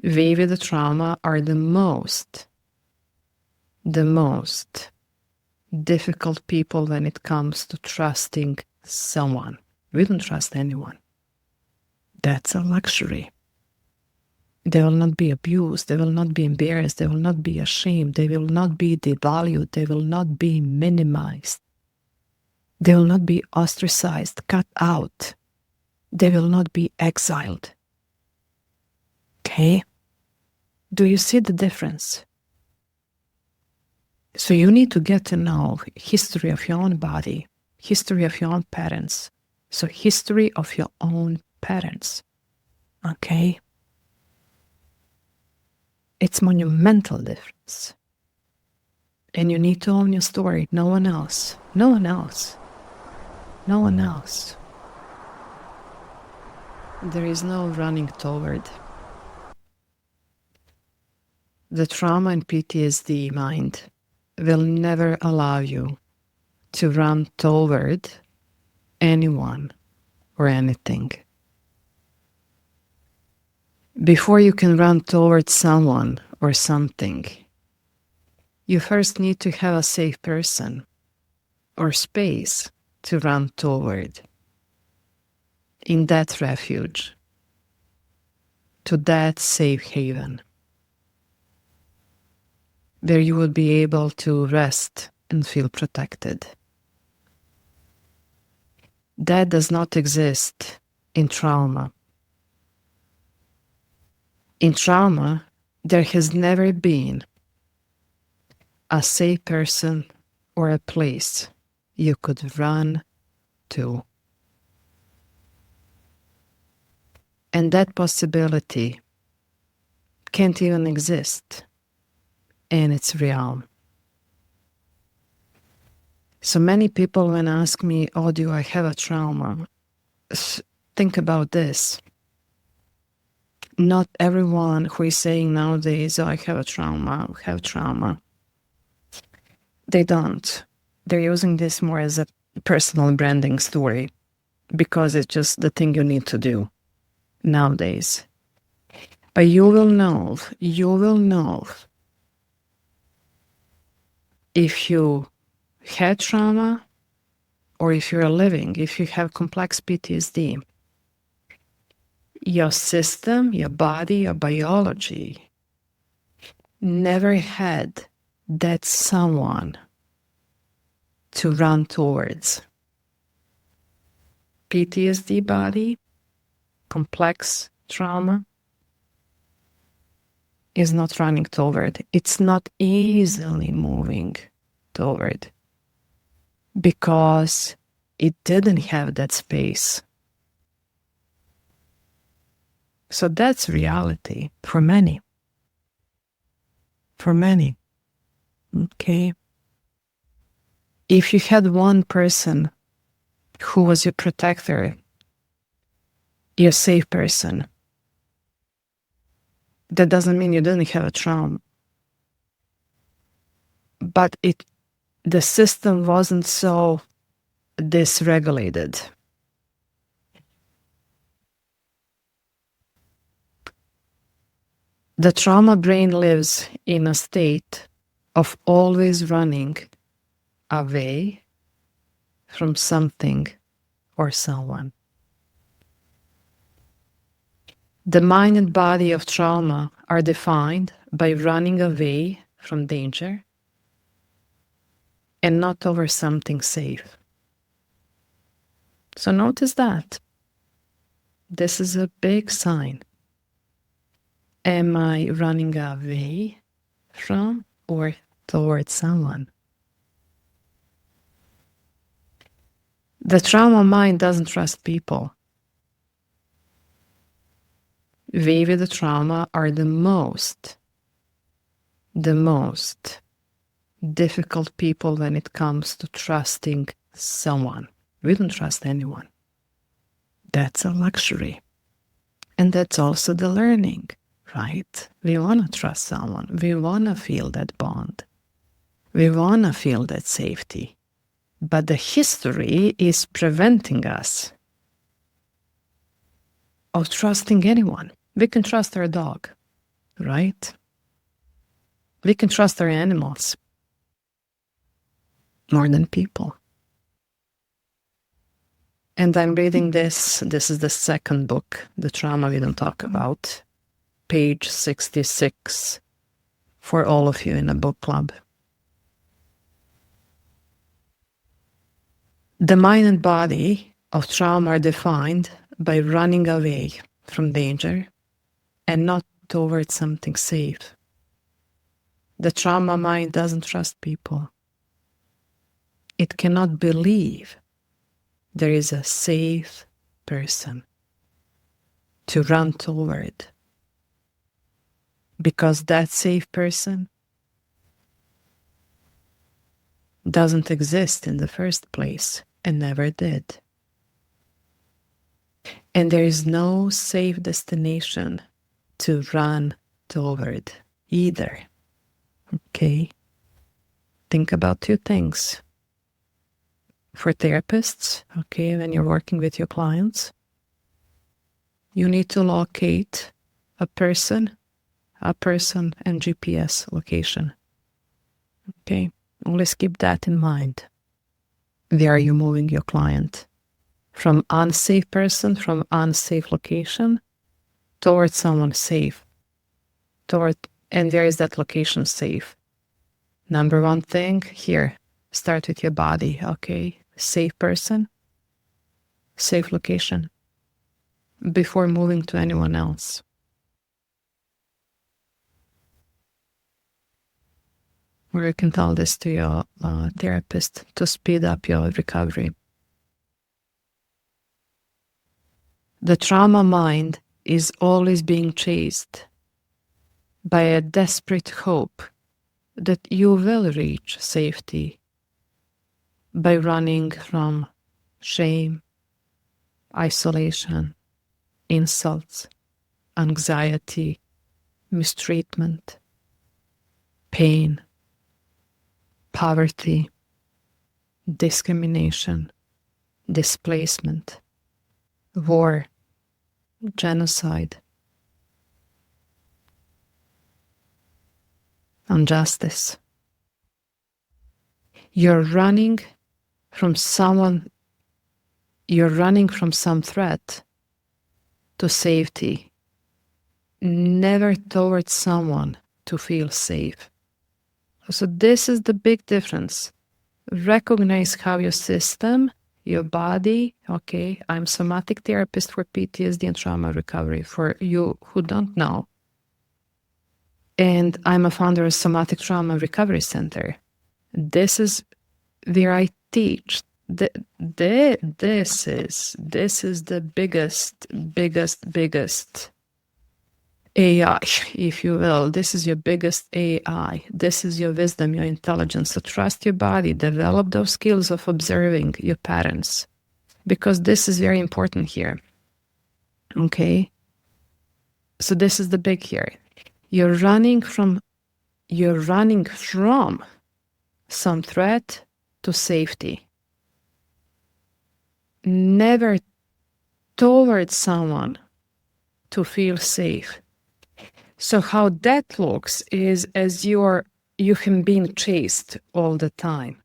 We with the trauma are the most difficult people when it comes to trusting someone. We don't trust anyone. That's a luxury. They will not be abused. They will not be embarrassed. They will not be ashamed. They will not be devalued. They will not be minimized. They will not be ostracized, cut out. They will not be exiled. Okay? Do you see the difference? So you need to get to know history of your own body, history of your own parents. So history of your own parents. Okay? It's monumental difference. And you need to own your story. No one else. No one else. No one else. There is no running toward. The trauma and PTSD mind will never allow you to run toward anyone or anything. Before you can run toward someone or something, you first need to have a safe person or space to run toward. In that refuge, to that safe haven, where you would be able to rest and feel protected. That does not exist in trauma. In trauma, there has never been a safe person or a place you could run to. And that possibility can't even exist in its realm. So many people, when ask me, oh, do I have a trauma? Think about this. Not everyone who is saying nowadays, oh, I have a trauma, they don't. They're using this more as a personal branding story because it's just the thing you need to do nowadays. But you will know if you had trauma or if you're living, if you have complex PTSD. Your system, your body, your biology never had that someone to run towards. PTSD body, complex trauma, is not running toward. It's not easily moving toward because it didn't have that space. So that's reality for many. For many. Okay. If you had one person who was your protector, your safe person, that doesn't mean you didn't have a trauma. But the system wasn't so dysregulated. The trauma brain lives in a state of always running away from something or someone. The mind and body of trauma are defined by running away from danger and not over something safe. So notice that. This is a big sign. Am I running away from or towards someone? The trauma mind doesn't trust people. We with the trauma are the most difficult people when it comes to trusting someone. We don't trust anyone. That's a luxury. And that's also the learning, right? We want to trust someone. We want to feel that bond. We want to feel that safety. But the history is preventing us of trusting anyone. We can trust our dog. right? We can trust our animals more than people. And I'm reading this. This is the second book, The Trauma We Don't Talk About, page 66, for all of you in a book club. The mind and body of trauma are defined by running away from danger and not towards something safe. The trauma mind doesn't trust people. It cannot believe there is a safe person to run toward, because that safe person doesn't exist in the first place and never did. And there is no safe destination to run toward either. Okay? Think about two things. For therapists, okay, when you're working with your clients, you need to locate a person and GPS location. Okay? Always keep that in mind. Where are you moving your client? From unsafe person, from unsafe location, towards someone safe. And where is that location safe? Number one thing here, start with your body, okay? Safe person, safe location, before moving to anyone else. Or you can tell this to your therapist to speed up your recovery. The trauma mind is always being chased by a desperate hope that you will reach safety by running from shame, isolation, insults, anxiety, mistreatment, pain, poverty, discrimination, displacement, war, genocide, injustice. You're running from some threat to safety, never towards someone to feel safe. So this is the big difference. Recognize how your system, your body, okay, I'm somatic therapist for PTSD and trauma recovery, for you who don't know. And I'm a founder of Somatic Trauma Recovery Center. This is where I teach. This is the biggest AI, if you will. This is your biggest AI. This is your wisdom, your intelligence. So trust your body. Develop those skills of observing your patterns, because this is very important here. Okay? So this is the big here. You're running from some threat to safety. Never towards someone to feel safe. So how that looks is as you have been chased all the time.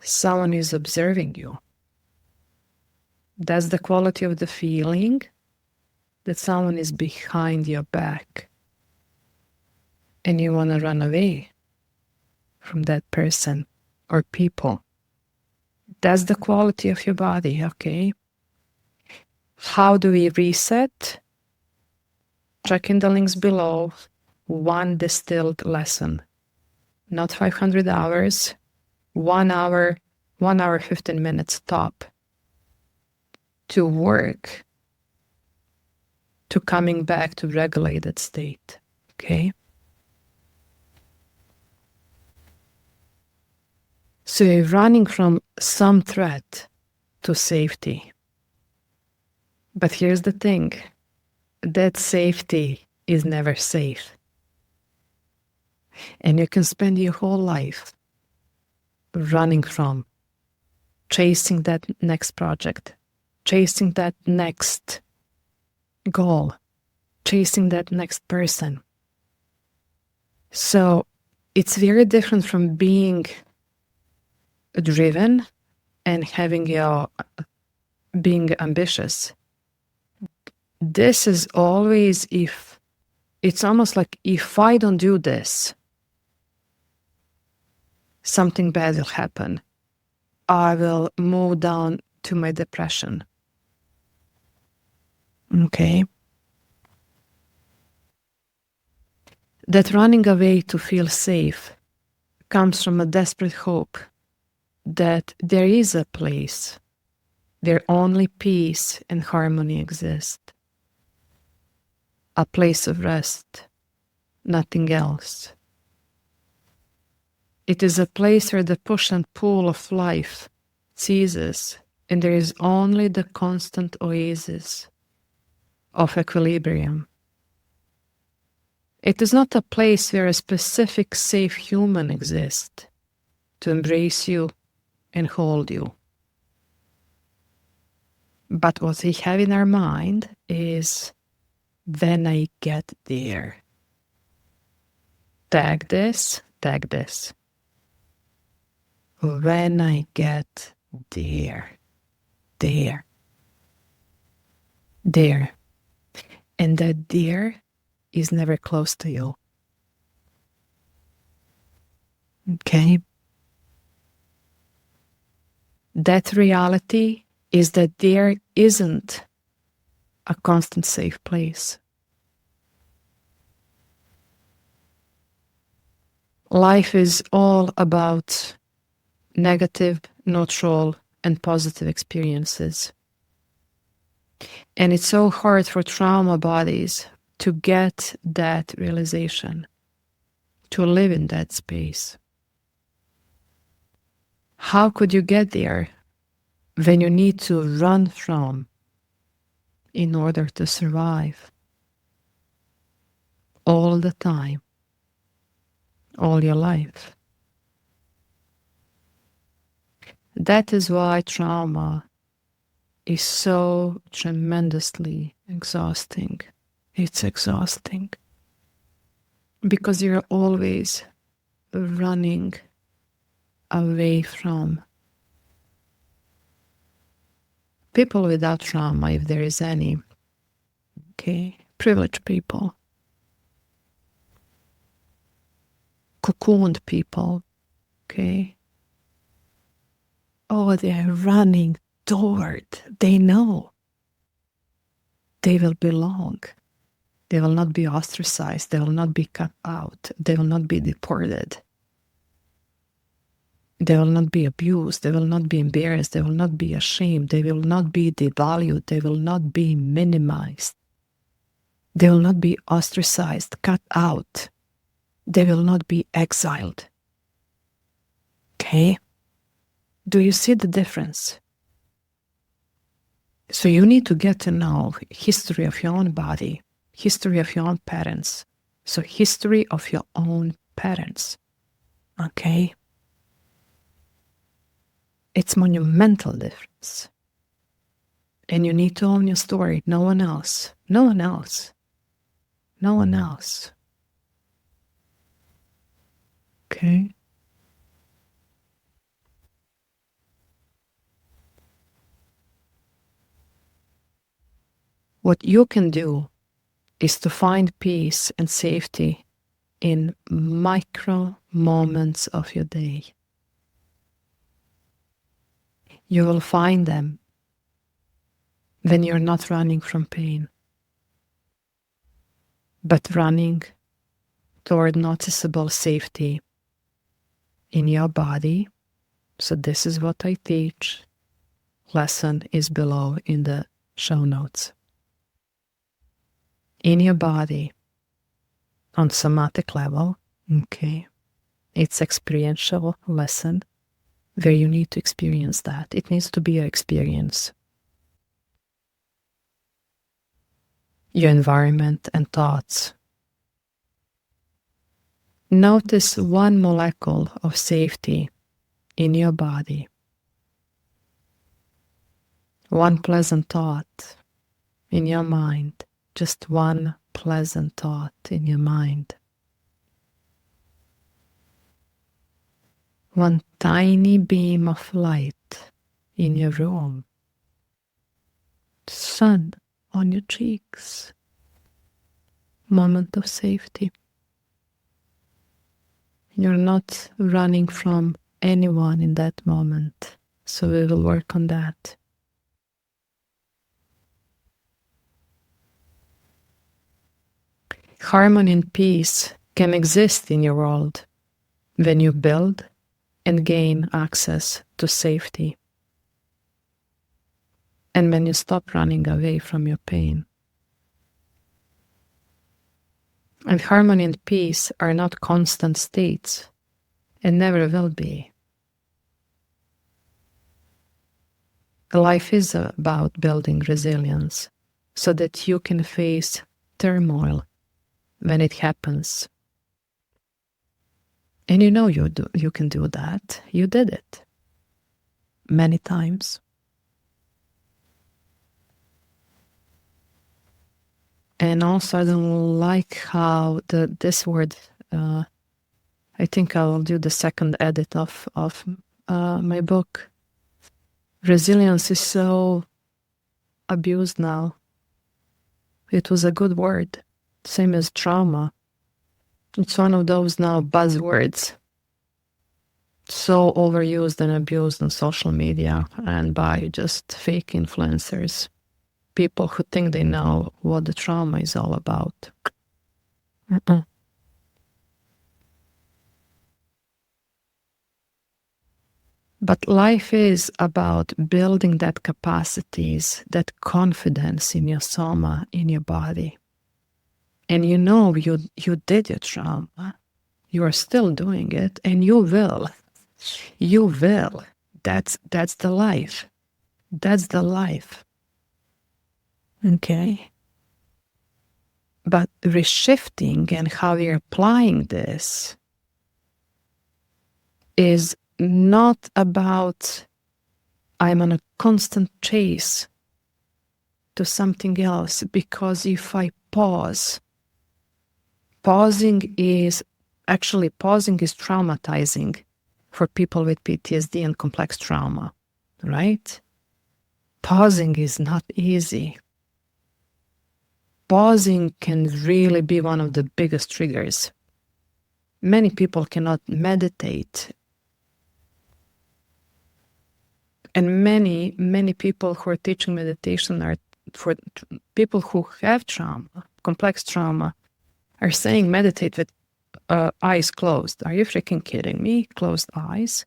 Someone is observing you. That's the quality of the feeling, that someone is behind your back and you want to run away from that person or people. That's the quality of your body, okay? How do we reset? Check in the links below. One distilled lesson. Not 500 hours, 1 hour, 15 minutes top to work to coming back to regulated state, okay? So you're running from some threat to safety. But here's the thing, that safety is never safe. And you can spend your whole life running from, chasing that next project, chasing that next goal, chasing that next person. So it's very different from being driven and being ambitious. This is always it's almost like if I don't do this, something bad will happen. I will move down to my depression. Okay? That running away to feel safe comes from a desperate hope that there is a place where only peace and harmony exist. A place of rest, nothing else. It is a place where the push and pull of life ceases, and there is only the constant oasis of equilibrium. It is not a place where a specific safe human exists to embrace you and hold you. But what we have in our mind is, when I get there, tag this. When I get there. And that there is never close to you. Okay? That reality is that there isn't a constant safe place. Life is all about negative, neutral, and positive experiences. And it's so hard for trauma bodies to get that realization, to live in that space. How could you get there when you need to run from in order to survive? All the time, all your life. That is why trauma is so tremendously exhausting. It's exhausting because you're always running away from. People without trauma, if there is any, okay, privileged people, cocooned people, okay, oh, they are running toward, they know they will belong. They will not be ostracized. They will not be cut out. They will not be deported. They will not be abused. They will not be embarrassed. They will not be ashamed. They will not be devalued. They will not be minimized. They will not be ostracized, cut out. They will not be exiled. Okay? Do you see the difference? So you need to get to know history of your own body, history of your own parents. So history of your own parents. Okay? It's monumental difference. And you need to own your story. No one else. No one else. No one else. Okay? What you can do is to find peace and safety in micro moments of your day. You will find them when you're not running from pain, but running toward noticeable safety in your body. So this is what I teach. Lesson is below in the show notes. In your body, on somatic level, okay, it's experiential lesson where you need to experience that. It needs to be an experience. Your environment and thoughts. Notice one molecule of safety in your body. One pleasant thought in your mind. just one pleasant thought in your mind. One tiny beam of light in your room. Sun on your cheeks. Moment of safety. You're not running from anyone in that moment. So we will work on that. Harmony and peace can exist in your world when you build and gain access to safety. And when you stop running away from your pain. And harmony and peace are not constant states and never will be. Life is about building resilience so that you can face turmoil when it happens. And you know you can do that. You did it many times. And also, I don't like how this word, I think I'll do the second edit of my book. Resilience is so abused now. It was a good word, same as trauma. It's one of those now buzzwords, so overused and abused on social media and by just fake influencers. People who think they know what the trauma is all about. But life is about building that capacities, that confidence in your soma, in your body. And you know you did your trauma. You are still doing it, and you will. You will. That's the life. That's the life. Okay? But reshifting and how you're applying this is not about I'm on a constant chase to something else, because if I pause, pausing is traumatizing for people with PTSD and complex trauma, right? Pausing is not easy. Pausing can really be one of the biggest triggers. Many people cannot meditate. And many people who are teaching meditation are for people who have trauma, complex trauma, are saying meditate with eyes closed. Are you freaking kidding me? Closed eyes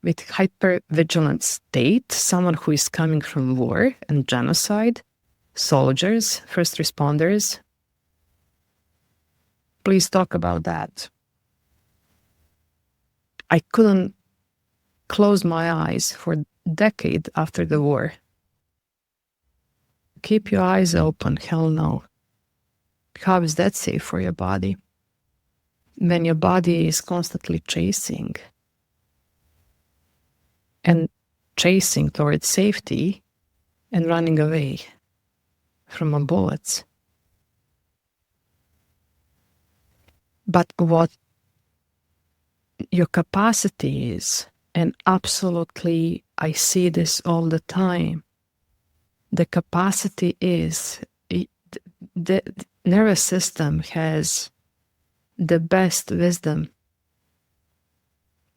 with hypervigilant state, someone who is coming from war and genocide, soldiers, first responders. Please talk about that. I couldn't close my eyes for a decade after the war. Keep your eyes open, hell no. How is that safe for your body? When your body is constantly chasing towards safety and running away from bullets. But what your capacity is, and absolutely I see this all the time, the capacity is, the nervous system has the best wisdom.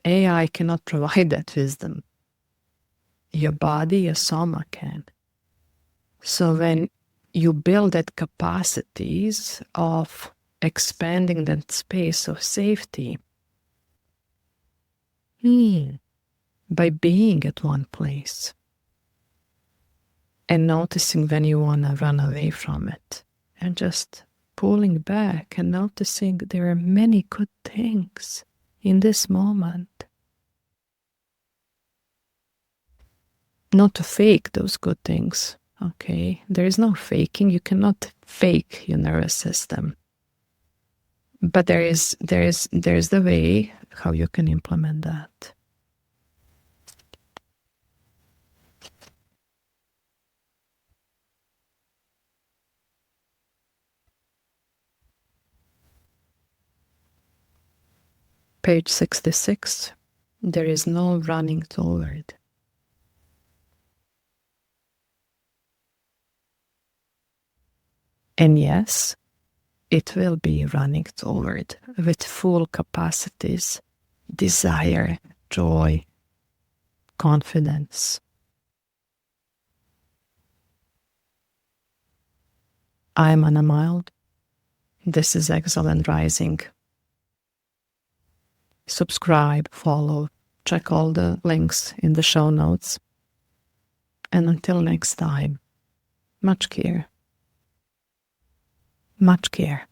AI cannot provide that wisdom. Your body, your soma can. So when you build that capacities of expanding that space of safety by being at one place and noticing when you want to run away from it and just pulling back and noticing there are many good things in this moment. Not to fake those good things, okay? There is no faking. You cannot fake your nervous system. But there is the way how you can implement that. page 66, there is no running toward. And yes, it will be running toward with full capacities, desire, joy, confidence. I'm Anna Mild. This is Excellent Rising. Subscribe, follow, check all the links in the show notes. And until next time, much care. Much care.